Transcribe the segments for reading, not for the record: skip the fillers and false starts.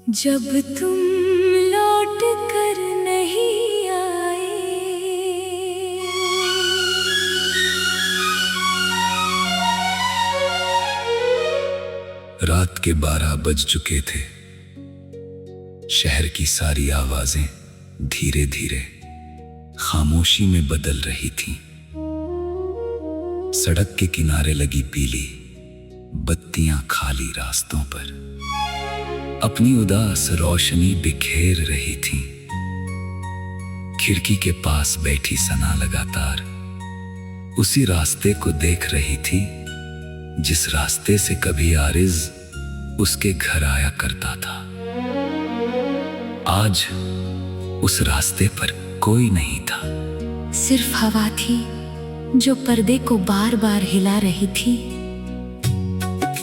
जब तुम लौट कर नहीं आए, रात के 12 बज चुके थे। शहर की सारी आवाजें धीरे धीरे खामोशी में बदल रही थीं। सड़क के किनारे लगी पीली बत्तियां खाली रास्तों पर अपनी उदास रोशनी बिखेर रही थीं। खिड़की के पास बैठी सना लगातार उसी रास्ते को देख रही थी जिस रास्ते से कभी आरिज उसके घर आया करता था। आज उस रास्ते पर कोई नहीं था। सिर्फ हवा थी जो पर्दे को बार बार हिला रही थी।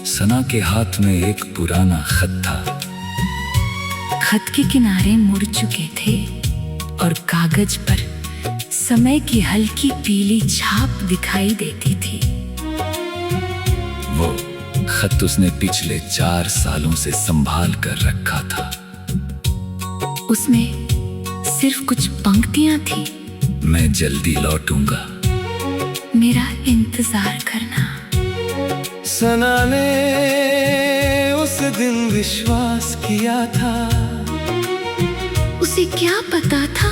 सना के हाथ में एक पुराना खत था। खत के किनारे मुड़ चुके थे और कागज पर समय की हल्की पीली छाप दिखाई देती थी। वो खत उसने पिछले 4 सालों से संभाल कर रखा था। उसमें सिर्फ कुछ पंक्तियां थी। मैं जल्दी लौटूंगा, मेरा इंतजार करना। सना ने उस दिन विश्वास किया था। उसे क्या पता था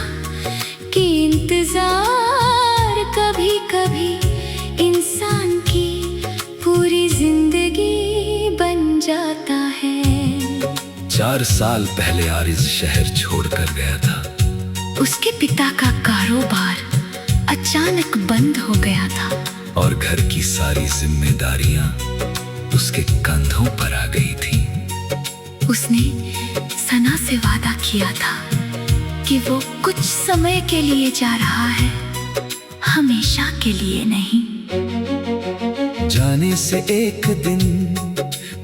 कि इंतजार कभी कभी इंसान की पूरी जिंदगी बन जाता है। 4 साल पहले आरिज शहर छोड़कर गया था। उसके पिता का कारोबार अचानक बंद हो गया था और घर की सारी जिम्मेदारियां उसके कंधों पर आ गई थी। उसने सना से वादा किया था कि वो कुछ समय के लिए जा रहा है, हमेशा के लिए नहीं। जाने से एक दिन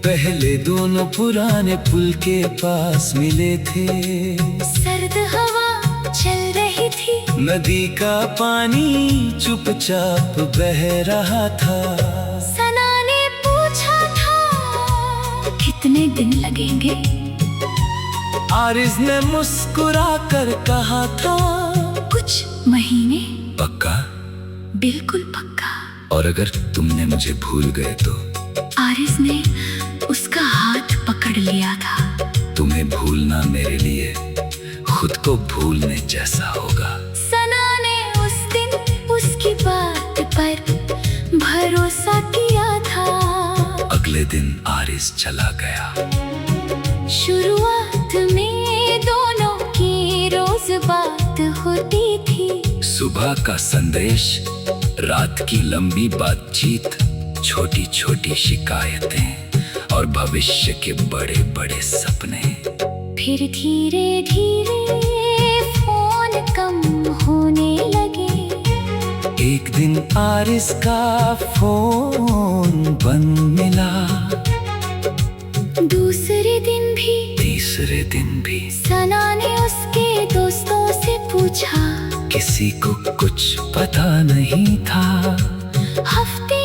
पहले दोनों पुराने पुल के पास मिले थे। सर्द हवा चल रही थी, नदी का पानी चुपचाप बह रहा था। सना ने पूछा था कितने दिन लगेंगे। आरिज ने मुस्कुरा कर कहा था कुछ महीने। पक्का? बिल्कुल पक्का। और अगर तुमने मुझे भूल गए तो? आरिज ने उसका हाथ पकड़ लिया था। तुम्हें भूलना मेरे लिए खुद को भूलने जैसा होगा। सना ने उस दिन उसकी बात पर भरोसा किया था। अगले दिन आरिज चला गया। शुरुआत में दोनों की रोज बात होती थी। सुबह का संदेश, रात की लंबी बातचीत, छोटी छोटी शिकायतें और भविष्य के बड़े बड़े सपने। फिर धीरे धीरे फोन कम होने लगे। एक दिन आरिज का फोन बंद मिला। दूसरे दिन भी, तीसरे दिन भी। सना ने उसके दोस्तों से पूछा, किसी को कुछ पता नहीं था। हफ्ते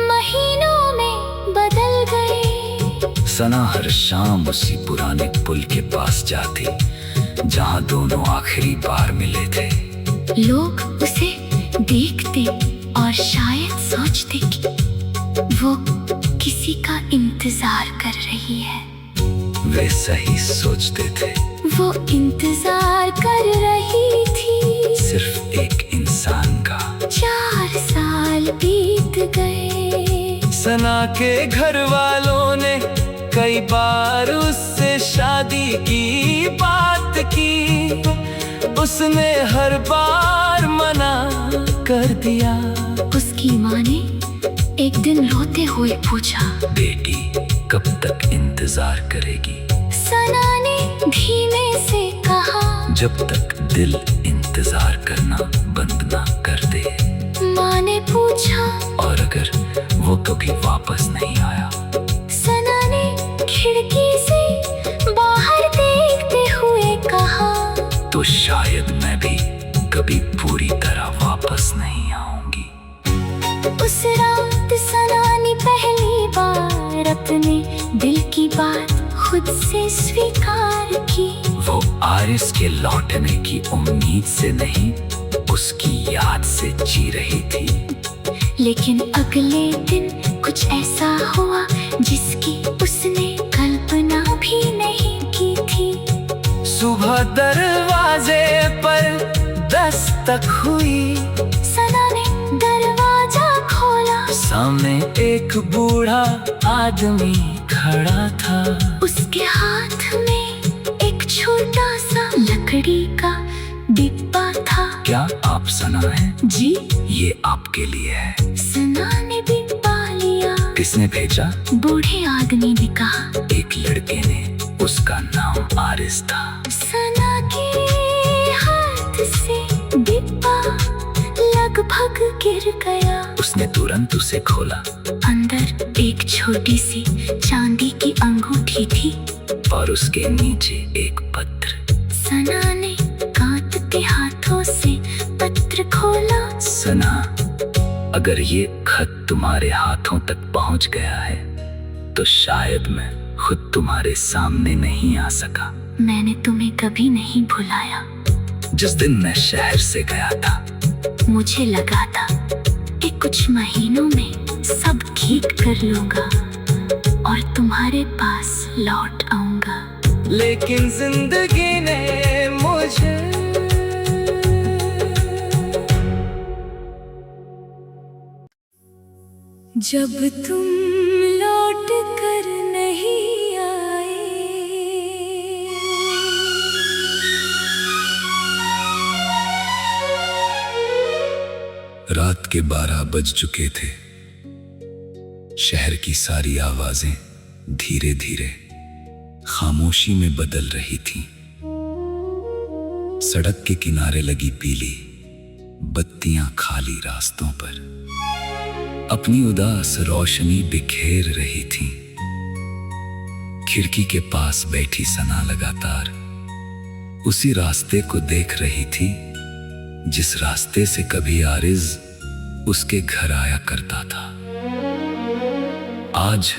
महीनों में बदल गए। सना हर शाम उसी पुराने पुल के पास जाती जहां दोनों आखिरी बार मिले थे। लोग उसे देखते और शायद सोचते कि वो किसी का इंतजार कर रही है। वे सही सोचते थे। वो इंतजार कर रही थी सिर्फ एक इंसान का। 4 साल बीत गए। सना के घर वालों ने कई बार उससे शादी की बात की। उसने हर बार मना कर दिया। उसकी माँ ने एक दिन रोते हुए पूछा, बेटी कब तक इंतजार करेगी? सना ने धीमे से कहा, जब तक दिल इंतजार करना बंद ना कर दे। माँ ने पूछा, और अगर वो कभी वापस नहीं आया? सना ने खिड़की से बाहर देखते हुए कहा, तो शायद मैं भी कभी पूरी तरह वापस नहीं आऊंगी। उस रात सना ने पहली बार अपने दिल की बात खुद से स्वीकार की। वो आरिस के लौटने की उम्मीद से नहीं, उसकी याद से जी रही थी। लेकिन अगले दिन कुछ ऐसा हुआ जिसकी उसने कल्पना भी नहीं की थी। सुबह दरवाजे पर दस्तक हुई, सना ने दरवाजा खोला। सामने एक बूढ़ा आदमी खड़ा था। उसके हाथ में एक छोटा सा लकड़ी का डिब्बा था। क्या आप सना हैं? जी, ये आपके लिए है। सना ने डिब्बा लिया। किसने भेजा? बूढ़े आदमी ने कहा। एक लड़के ने, उसका नाम आरिस था। सना के हाथ से डिब्बा लगभग गिर गया। उसने तुरंत उसे खोला। अंदर एक छोटी सी चांदी की अंगूठी थी और उसके नीचे एक पत्र। सना ने कांपते हाथों से पत्र खोला। सना, अगर ये खत तुम्हारे हाथों तक पहुंच गया है तो शायद मैं खुद तुम्हारे सामने नहीं आ सका। मैंने तुम्हें कभी नहीं भुलाया। जिस दिन मैं शहर से गया था, मुझे लगा था कि कुछ महीनों में सब ठीक कर लूंगा और तुम्हारे पास लौट आऊंगा। लेकिन जिंदगी ने मुझे जब तुम लौट कर नहीं आए, रात के 12 बज चुके थे। शहर की सारी आवाजें धीरे धीरे खामोशी में बदल रही थीं। सड़क के किनारे लगी पीली बत्तियां खाली रास्तों पर अपनी उदास रोशनी बिखेर रही थीं। खिड़की के पास बैठी सना लगातार उसी रास्ते को देख रही थी जिस रास्ते से कभी आरिज उसके घर आया करता था। आज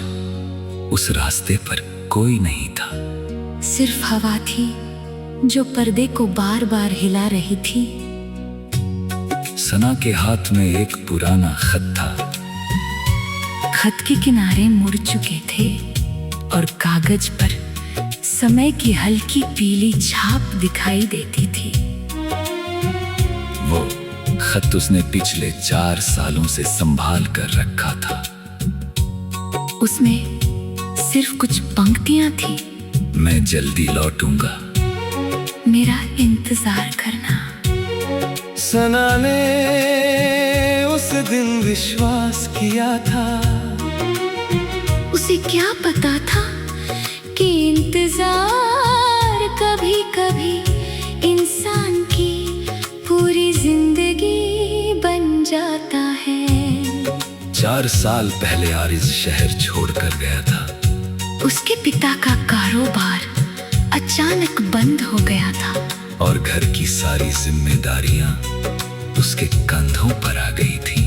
उस रास्ते पर कोई नहीं था। सिर्फ हवा थी जो पर्दे को बार बार हिला रही थी। सना के हाथ में एक पुराना खत था। खत के किनारे मुड़ चुके थे और कागज पर समय की हल्की पीली छाप दिखाई देती थी। वो खत उसने पिछले 4 सालों से संभाल कर रखा था। उसमें सिर्फ कुछ पंक्तियां थी। मैं जल्दी लौटूंगा, मेरा इंतजार करना। सना ने उस दिन विश्वास किया था। उसे क्या पता था कि इंतजार कभी कभी इंसान की पूरी जिंदगी बन जाता है। 4 साल पहले आरिज शहर छोड़कर गया था। उसके पिता का कारोबार अचानक बंद हो गया था और घर की सारी जिम्मेदारियां उसके कंधों पर आ गई थी।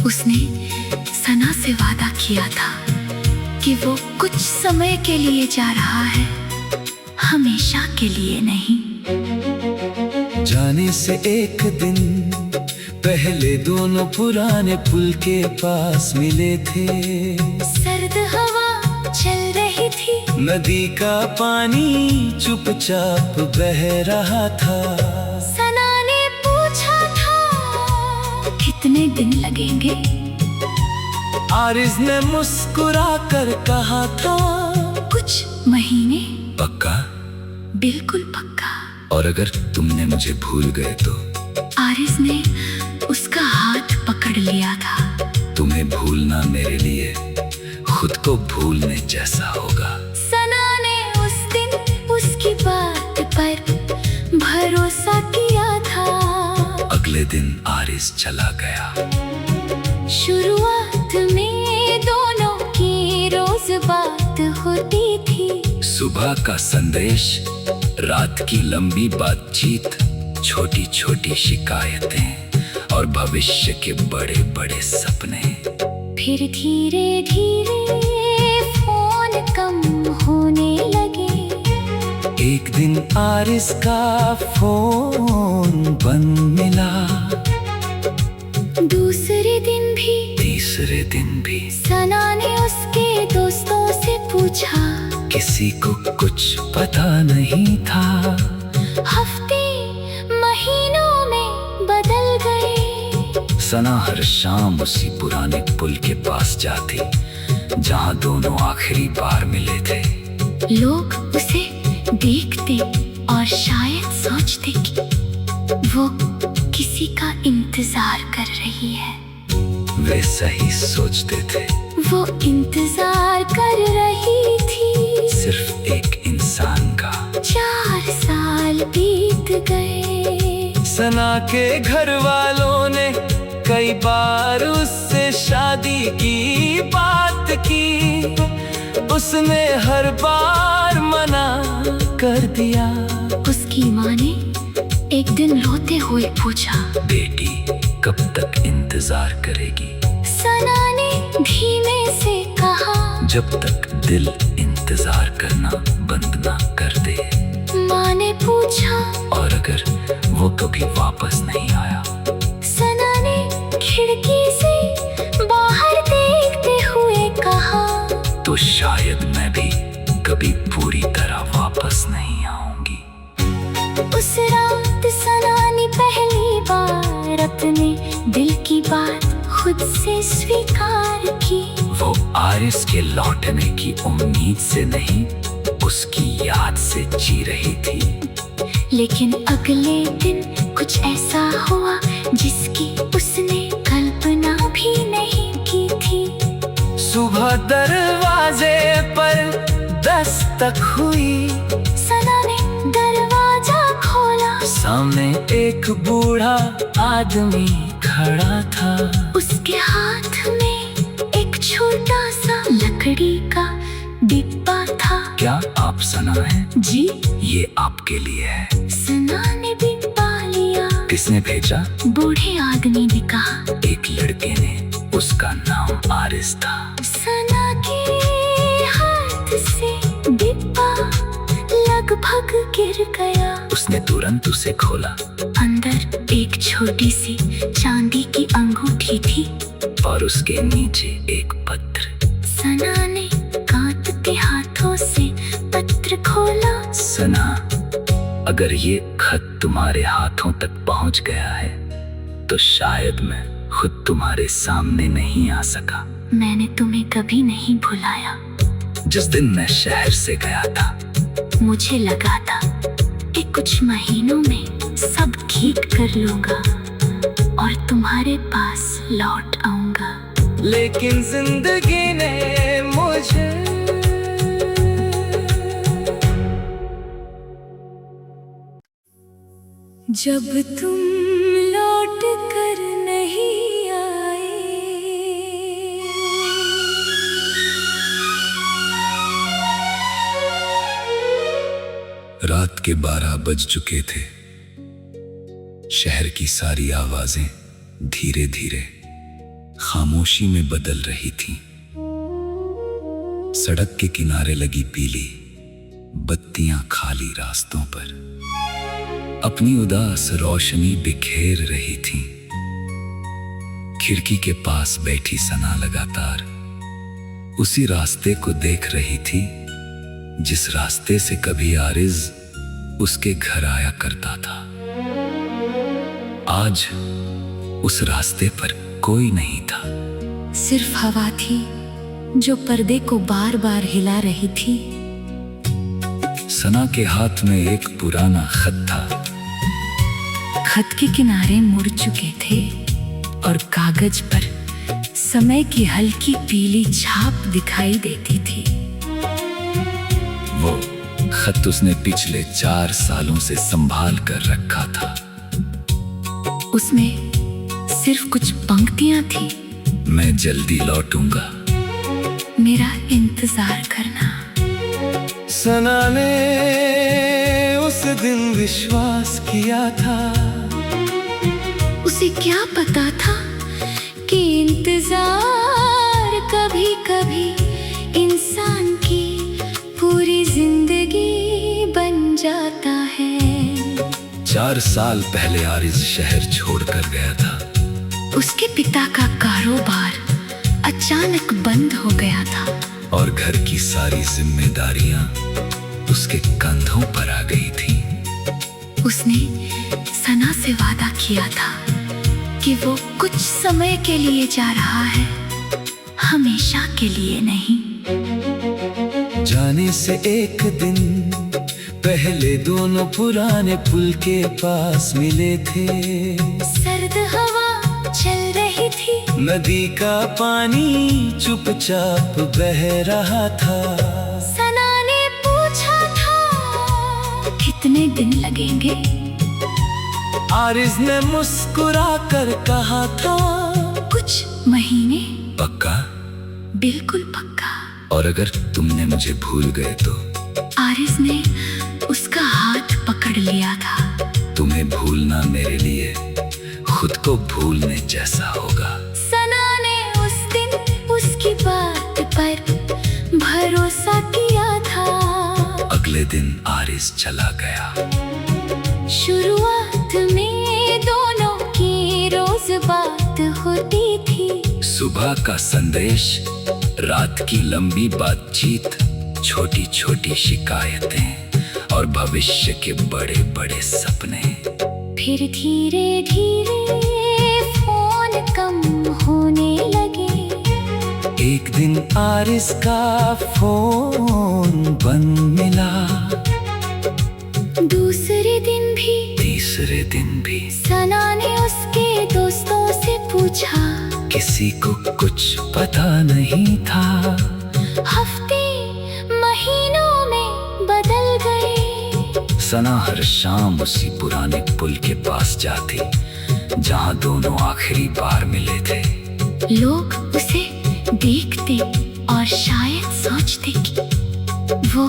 उसने सना से वादा किया था कि वो कुछ समय के लिए जा रहा है, हमेशा के लिए नहीं। जाने से एक दिन पहले दोनों पुराने पुल के पास मिले थे। सर्द हवा चल रही थी। नदी का पानी चुपचाप बह रहा था। सना ने पूछा था कितने दिन लगेंगे। आरिज ने मुस्कुरा कर कहा था कुछ महीने। पक्का? बिल्कुल पक्का। और अगर तुमने मुझे भूल गए तो? आरिज ने उसका हाथ पकड़ लिया था। तुम्हें भूलना मेरे लिए खुद को भूलने जैसा होगा। सना ने उस दिन उसकी बात पर भरोसा किया था। अगले दिन आरिज चला गया। शुरुआत में दोनों की रोज बात होती थी। सुबह का संदेश, रात की लंबी बातचीत, छोटी छोटी शिकायतें और भविष्य के बड़े बड़े सपने। फिर धीरे धीरे फोन कम होने एक दिन आरिस का फोन बंद मिला, दूसरे दिन भी, तीसरे दिन भी। सना ने उसके दोस्तों से पूछा, किसी को कुछ पता नहीं था। हफ्ते महीनों में बदल गए। सना हर शाम उसी पुराने पुल के पास जाती जहां दोनों आखिरी बार मिले थे। लोग उसे देखते और शायद सोचते कि वो किसी का इंतजार कर रही है। वे सही सोचते थे। वो इंतजार कर रही थी सिर्फ एक इंसान का। 4 साल बीत गए। सना के घर वालों ने कई बार उससे शादी की बात की, उसने हर बार मना कर दिया। उसकी माँ ने एक दिन रोते हुए पूछा, बेटी कब तक इंतजार करेगी? सना ने धीमे से कहा, जब तक दिल इंतजार करना बंद ना कर दे। माँ ने पूछा, और अगर वो कभी वापस नहीं आया? सना ने खिड़की से बाहर देखते हुए कहा, तो शायद मैं भी कभी पूरी तरह वापस नहीं आऊंगी। उस रात सना ने पहली बार अपने दिल की बात खुद से स्वीकार की। वो आरिस के लौटने की उम्मीद से नहीं, उसकी याद से जी रही थी। लेकिन अगले दिन कुछ ऐसा हुआ जिसकी उसने कल्पना भी नहीं की थी। सुबह दरवाजे पर दस्तक हुई। सना ने दरवाजा खोला। सामने एक बूढ़ा आदमी खड़ा था। उसके हाथ में एक छोटा सा लकड़ी का डिब्बा था। क्या आप सना हैं? जी, ये आपके लिए है। सना ने डिब्बा लिया। किसने भेजा? बूढ़े आदमी ने कहा। एक लड़के ने, उसका नाम आरिस था। सना के हाथ से डिब्बा लगभग गिर गया। उसने तुरंत उसे खोला। अंदर एक छोटी सी चांदी की अंगूठी थी और उसके नीचे एक पत्र। सना ने कांपते हाथों से पत्र खोला। सना, अगर ये खत तुम्हारे हाथों तक पहुंच गया है तो शायद मैं खुद तुम्हारे सामने नहीं आ सका। मैंने तुम्हें कभी नहीं भुलाया। जिस दिन मैं शहर से गया था, मुझे लगा था कि कुछ महीनों में सब ठीक कर लूंगा और तुम्हारे पास लौट आऊंगा। लेकिन जिंदगी ने मुझे जब तुम लौट कर नहीं आए, रात के 12 बज चुके थे। शहर की सारी आवाजें धीरे धीरे खामोशी में बदल रही थीं। सड़क के किनारे लगी पीली बत्तियां खाली रास्तों पर अपनी उदास रोशनी बिखेर रही थीं। खिड़की के पास बैठी सना लगातार उसी रास्ते को देख रही थी जिस रास्ते से कभी आरिज उसके घर आया करता था। आज उस रास्ते पर कोई नहीं था। सिर्फ हवा थी जो पर्दे को बार बार हिला रही थी। सना के हाथ में एक पुराना खत था। खत के किनारे मुड़ चुके थे और कागज पर समय की हल्की पीली छाप दिखाई देती थी। वो खत उसने पिछले 4 सालों से संभाल कर रखा था। उसमें सिर्फ कुछ पंक्तियां थी। मैं जल्दी लौटूंगा, मेरा इंतजार करना। सना ने उस दिन विश्वास किया था। उसे क्या पता था कि इंतजार कभी कभी इंसान की पूरी जिंदगी बन बन जाता है। 4 साल पहले आरिज शहर छोड़कर गया था। उसके पिता का कारोबार अचानक बंद हो गया था और घर की सारी जिम्मेदारियां उसके कंधों पर आ गई थी। उसने सना से वादा किया था कि वो कुछ समय के लिए जा रहा है, हमेशा के लिए नहीं। जाने से एक दिन पहले दोनों पुराने पुल के पास मिले थे। सर्द हवा चल रही थी, नदी का पानी चुपचाप बह रहा था। सना ने पूछा था कितने दिन लगेंगे। आरिज ने मुस्कुरा कर कहा था कुछ महीने। पक्का? बिल्कुल पक्का। और अगर तुमने मुझे भूल गए तो? आरिज ने उसका हाथ पकड़ लिया था। तुम्हें भूलना मेरे लिए खुद को भूलने जैसा होगा। सना ने उस दिन उसकी बात पर भरोसा किया था। अगले दिन आरिज चला गया। शुरुआत में दोनों की रोज बात होती थी। सुबह का संदेश, रात की लंबी बातचीत, छोटी छोटी शिकायतें और भविष्य के बड़े बड़े सपने। फिर धीरे धीरे फोन कम होने लगे। एक दिन आरिज का फोन बंद मिला। दूसरे दिन भी, तीसरे दिन भी। सना ने उसके दोस्तों से पूछा, किसी को कुछ पता नहीं था। हफ्ते महीनों में बदल गए। सना हर शाम उसी पुराने पुल के पास जाती जहां दोनों आखिरी बार मिले थे। लोग उसे देखते और शायद सोचते कि वो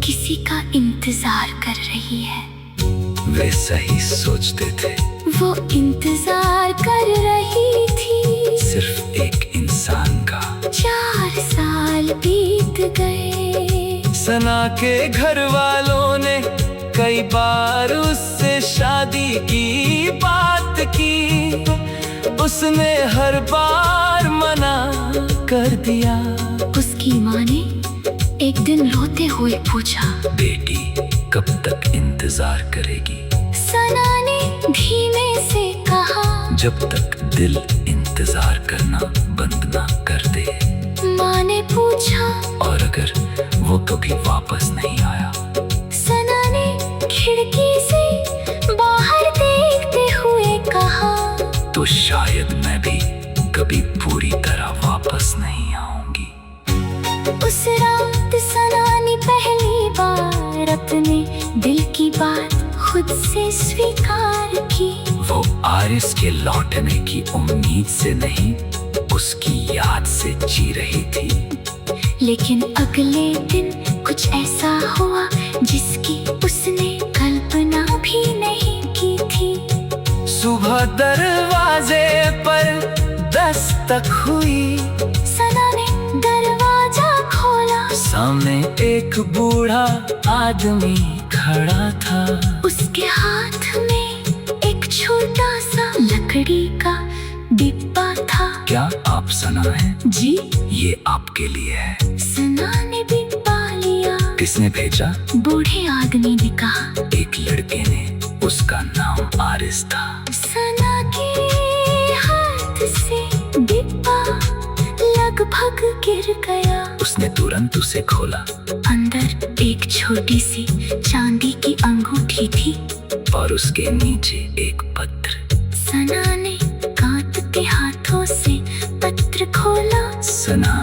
किसी का इंतजार कर रही है। वे सही सोचते थे। वो इंतजार कर रही थी सिर्फ एक इंसान का। 4 साल बीत गए। सना के घर वालों ने कई बार उससे शादी की बात की। उसने हर बार मना कर दिया। उसकी माँ ने एक दिन रोते हुए पूछा, बेटी कब तक इंतजार करेगी? सना ने धीमे से कहा, जब तक दिल इंतजार करना बंद ना कर दे। माँ ने पूछा, और अगर वो कभी वापस नहीं आया? सना ने खिड़की से बाहर देखते हुए कहा, तो शायद मैं भी कभी पूरी तरह वापस नहीं आऊंगी। उस रात सना ने पहली बार अपने दिल की बात खुद से स्वीकार की। वो आरिज के लौटने की उम्मीद से नहीं, उसकी याद से जी रही थी। लेकिन अगले दिन कुछ ऐसा हुआ जिसकी उसने कल्पना भी नहीं की थी। सुबह दरवाजे पर दस्तक हुई। सना ने दरवाजा खोला। सामने एक बूढ़ा आदमी खड़ा था। उसके हाथ में एक छोटा सा लकड़ी का डिब्बा था। क्या आप सना हैं? जी। ये आपके लिए है। सना ने डिब्बा लिया। किसने भेजा? बूढ़े आदमी ने कहा। एक लड़के ने, उसका नाम आरिज था। सना के हाथ से डिब्बा लगभग गिर गया। उसने तुरंत उसे खोला। अंदर एक छोटी सी चांदी की अंगूठी थी और उसके नीचे एक पत्र। सना ने कांपते हाथों से पत्र खोला। सना,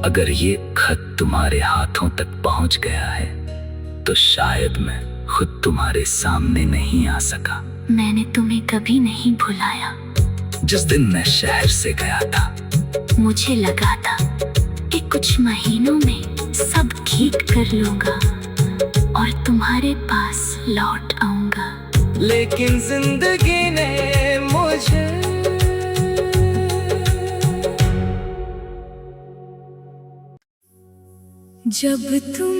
अगर ये खत तुम्हारे हाथों तक पहुंच गया है तो शायद मैं खुद तुम्हारे सामने नहीं आ सका। मैंने तुम्हें कभी नहीं भुलाया। जिस दिन मैं शहर से गया था, मुझे लगा था कि कुछ महीनों में सब ठीक कर लूंगा और तुम्हारे पास लौट आऊंगा। लेकिन जिंदगी ने मुझे जब तुम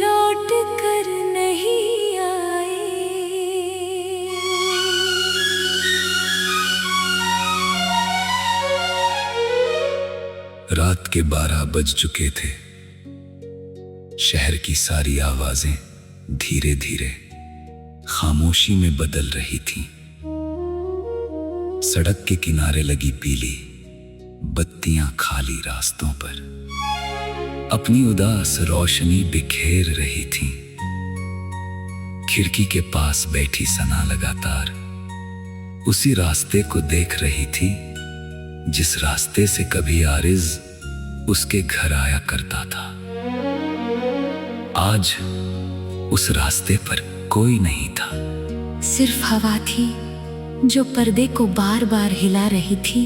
लौट कर नहीं के 12 बज चुके थे। शहर की सारी आवाजें धीरे धीरे खामोशी में बदल रही थीं। सड़क के किनारे लगी पीली बत्तियां खाली रास्तों पर अपनी उदास रोशनी बिखेर रही थीं। खिड़की के पास बैठी सना लगातार उसी रास्ते को देख रही थी जिस रास्ते से कभी आरिज उसके घर आया करता था। आज उस रास्ते पर कोई नहीं था। सिर्फ हवा थी जो पर्दे को बार बार हिला रही थी।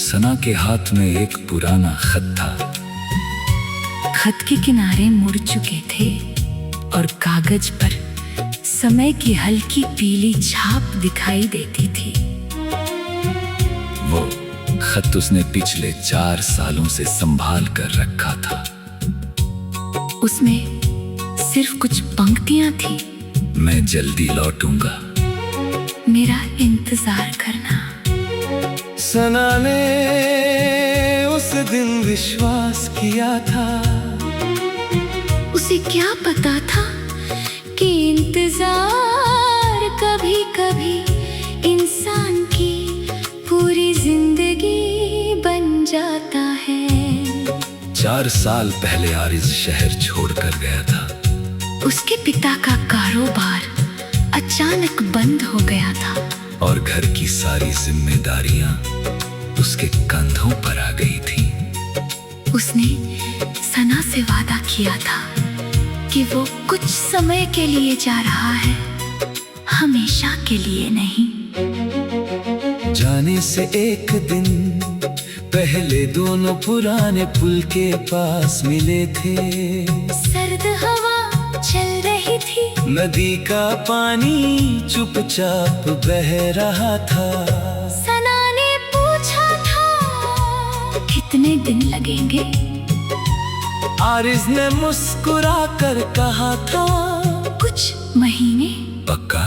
सना के हाथ में एक पुराना खत था। खत के किनारे मुड़ चुके थे और कागज पर समय की हल्की पीली छाप दिखाई देती थी। वो खत उसने पिछले 4 सालों से संभाल कर रखा था। उसमें सिर्फ कुछ पंक्तियां थी। मैं जल्दी लौटूंगा, मेरा इंतजार करना। सना ने उस दिन विश्वास किया था। उसे क्या पता था कि इंतजार कभी कभी इंसान की पूरी जिंदगी बन जाता है। 4 साल पहले आरिज शहर छोड़कर गया था। उसके पिता का कारोबार अचानक बंद हो गया था और घर की सारी जिम्मेदारियां उसके कंधों पर आ गई थी। उसने सना से वादा किया था कि वो कुछ समय के लिए जा रहा है, हमेशा के लिए नहीं। जाने से एक दिन पहले दोनों पुराने पुल के पास मिले थे। सर्द हवा चल रही थी, नदी का पानी चुपचाप बह रहा था। सना ने पूछा था कितने दिन लगेंगे। आरिज ने मुस्कुरा कर कहा था कुछ महीने। पक्का?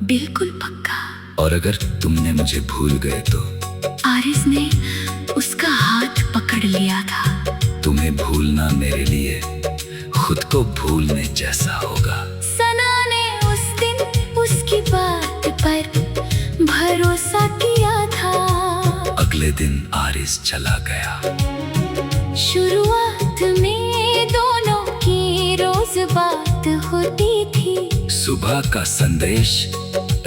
बिल्कुल पक्का। और अगर तुमने मुझे भूल गए तो? आरिज ने उसका हाथ पकड़ लिया था। तुम्हें भूलना मेरे लिए खुद को भूलने जैसा होगा। सना ने उस दिन उसकी बात पर भरोसा किया था। अगले दिन आरिज चला गया। शुरुआत में दोनों की रोज बात होती थी। सुबह का संदेश,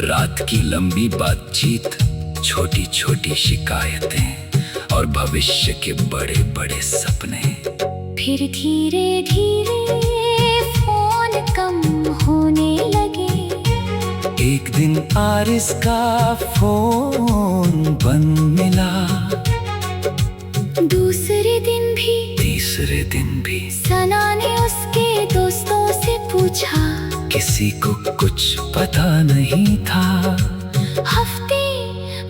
रात की लंबी बातचीत, छोटी छोटी शिकायतें और भविष्य के बड़े बड़े सपने। फिर धीरे धीरे फोन कम होने लगे। एक दिन आरिज का फोन बंद मिला। दूसरे दिन भी, तीसरे दिन भी। सना ने उसके दोस्तों से पूछा, किसी को कुछ पता नहीं था। हफ्ते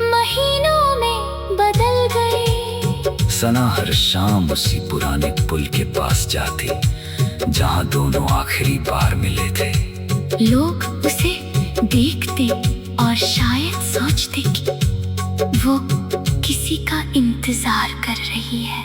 महीनों में बदल गए। सना हर शाम उसी पुराने पुल के पास जाती जहां दोनों आखिरी बार मिले थे। लोग उसे देखते और शायद सोचते कि वो किसी का इंतजार कर रही है।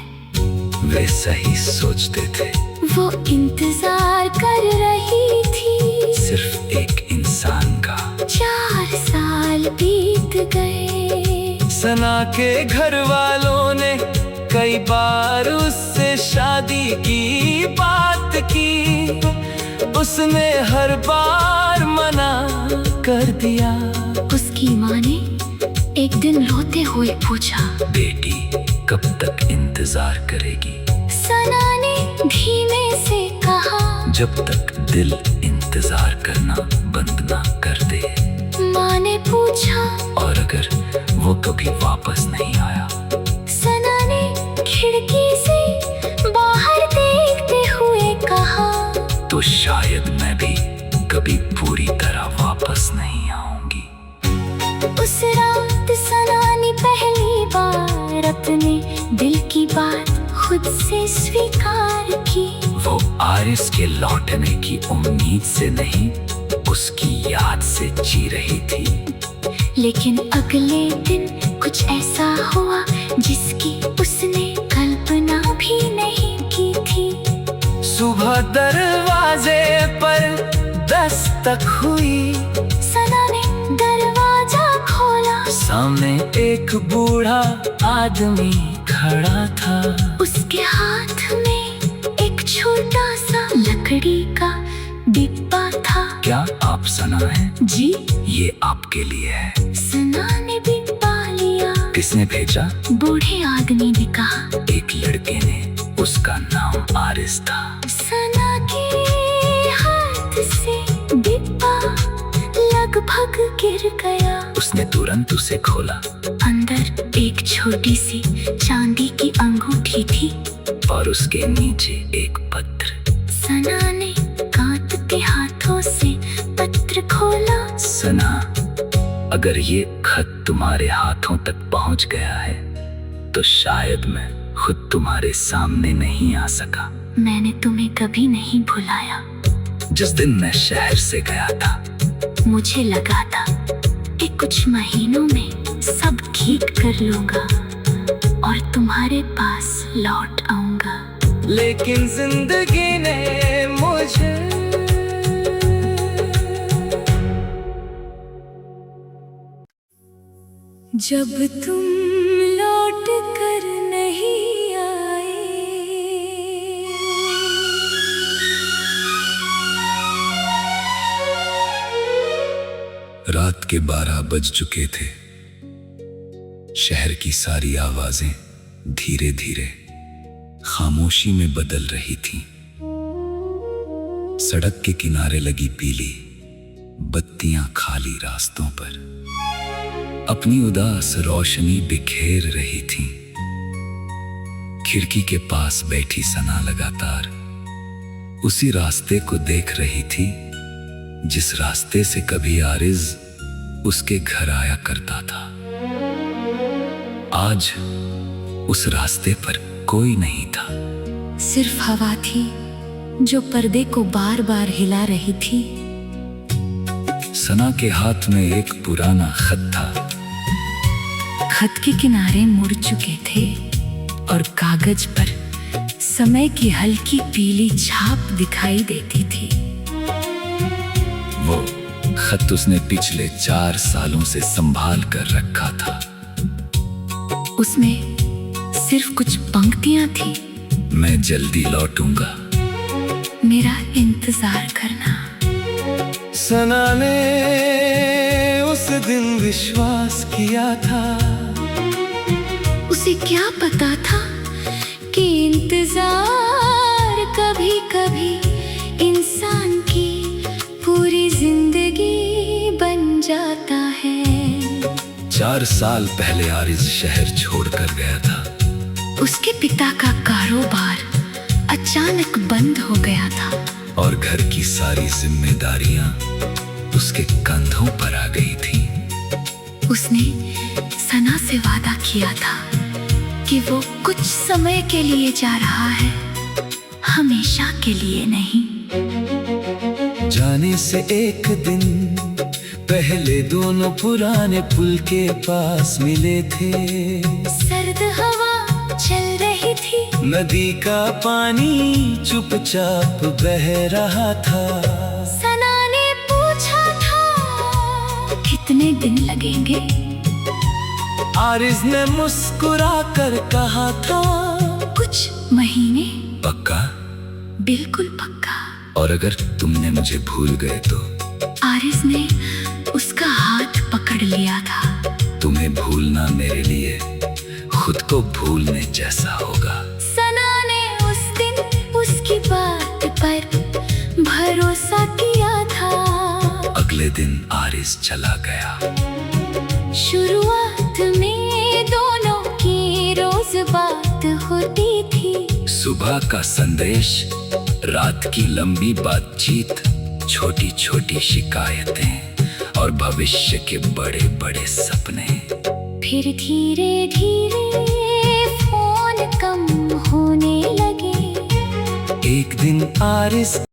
वे सही सोचते थे। वो इंतजार कर रही थी सिर्फ एक इंसान का। 4 साल बीत गए। सना के घर वालों ने कई बार उससे शादी की बात की। उसने हर बार मना कर दिया। उसकी माँ ने एक दिन रोते हुए पूछा, बेटी कब तक इंतजार करेगी? सना ने धीमे से कहा, जब तक दिल इंतजार करना बंद ना कर दे। माँ ने पूछा, और अगर वो कभी वापस नहीं आया? सना ने खिड़की से बाहर देखते हुए कहा, तो शायद मैं भी कभी पूरी तरह वापस नहीं आऊंगी। उस रात सना ने पहली बार अपने दिल की बात खुद से स्वीकार की। वो आरिज के लौटने की उम्मीद से नहीं, उसकी याद से जी रही थी। लेकिन अगले दिन कुछ ऐसा हुआ जिसकी उसने सुबह दरवाजे पर दस्तक हुई, सना ने दरवाजा खोला। सामने एक बूढ़ा आदमी खड़ा था। उसके हाथ में एक छोटा सा लकड़ी का डिब्बा था। क्या आप सना हैं? जी, ये आपके लिए है। सना ने डिब्बा लिया। किसने भेजा? बूढ़े आदमी ने कहा। एक लड़के ने, उसका नाम आरिस था। सना के हाथ से डिब्बा लगभग गिर गया। उसने तुरंत उसे खोला। अंदर एक छोटी सी चांदी की अंगूठी थी और उसके नीचे एक पत्र। सना ने कांपते हाथों से पत्र खोला। सना, अगर ये खत तुम्हारे हाथों तक पहुंच गया है तो शायद मैं खुद तुम्हारे सामने नहीं आ सका। मैंने तुम्हें कभी नहीं भुलाया। जिस दिन मैं शहर से गया था, मुझे लगा था कि कुछ महीनों में सब ठीक कर लूंगा और तुम्हारे पास लौट आऊंगा। लेकिन जिंदगी ने मुझे जब तुम लौट कर नहीं आए, रात के 12 बज चुके थे। शहर की सारी आवाजें धीरे धीरे खामोशी में बदल रही थीं। सड़क के किनारे लगी पीली बत्तियां खाली रास्तों पर अपनी उदास रोशनी बिखेर रही थीं। खिड़की के पास बैठी सना लगातार उसी रास्ते को देख रही थी जिस रास्ते से कभी आरिज उसके घर आया करता था। आज उस रास्ते पर कोई नहीं था। सिर्फ हवा थी जो पर्दे को बार बार हिला रही थी। सना के हाथ में एक पुराना खत था। खत के किनारे मुड़ चुके थे और कागज पर समय की हल्की पीली छाप दिखाई देती थी। वो खत उसने पिछले 4 सालों से संभाल कर रखा था। उसमें सिर्फ कुछ पंक्तियां थी। मैं जल्दी लौटूंगा, मेरा इंतजार करना। सना ने उस दिन विश्वास किया था। उसे क्या पता था कि इंतजार कभी कभी इंसान की पूरी जिंदगी बन जाता है। 4 साल पहले आरिज शहर छोड़कर गया था। उसके पिता का कारोबार अचानक बंद हो गया था और घर की सारी जिम्मेदारियां उसके कंधों पर आ गई थी। उसने सना से वादा किया था कि वो कुछ समय के लिए जा रहा है, हमेशा के लिए नहीं। जाने से एक दिन पहले दोनों पुराने पुल के पास मिले थे। सर्द हवा चल रही थी। नदी का पानी चुपचाप बह रहा था। सना ने पूछा था कितने दिन लगेंगे। आरिज ने मुस्कुरा कर कहा था कुछ महीने। पक्का? बिल्कुल पक्का। और अगर तुमने मुझे भूल गए तो? आरिज ने उसका हाथ पकड़ लिया था। तुम्हें भूलना मेरे लिए खुद को भूलने जैसा होगा। सना ने उस दिन उसकी बात पर भरोसा किया था। अगले दिन आरिज चला गया। शुरुआत में दोनों की रोज बात होती थी। सुबह का संदेश, रात की लंबी बातचीत, छोटी छोटी शिकायतें और भविष्य के बड़े बड़े सपने। फिर धीरे धीरे फोन कम होने लगे। एक दिन आरिज